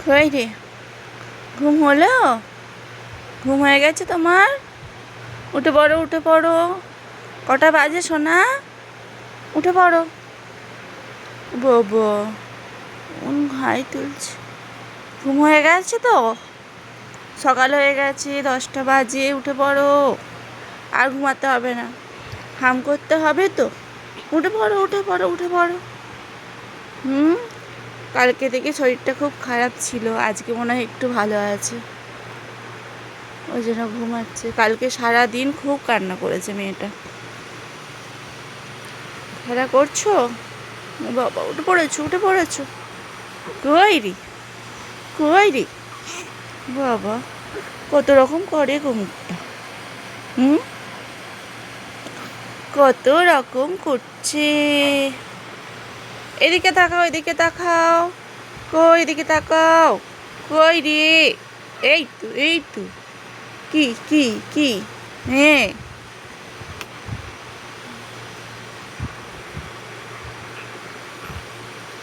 কই রে, ঘুম হলো? ঘুম হয়ে গেছে তোমার? উঠে পড়ো, উঠে পড়ো। কটা বাজে সোনা? উঠে পড়ো। বাবা, ঘাই তুলছে। ঘুম হয়ে গেছে তো? সকাল হয়ে গেছে, 10টা বাজে। উঠে পড়ো, আর ঘুমাতে হবে না। হাম করতে হবে তো। উঠে পড়ো, উঠে পড়ো, উঠে পড়ো। কালকে থেকে শরীরটা খুব খারাপ ছিল, আজকে মনে হয় একটু ভালো আছে, ওই জন্য ঘুমাচ্ছে। কালকে সারাদিন খুব কান্না করেছে মেয়েটা। খেলা করছো? বাবা, উঠে পড়েছো, উঠে পড়েছো। কই রে, কই রে? বাবা, কত রকম করে গো মুখটা। কত রকম করছে। এদিকে তাকাও, এদিকে তাকাও। কই, এদিকে তাকাও। কই রে? এই তো, এই তো। কি কি কি? হ্যাঁ।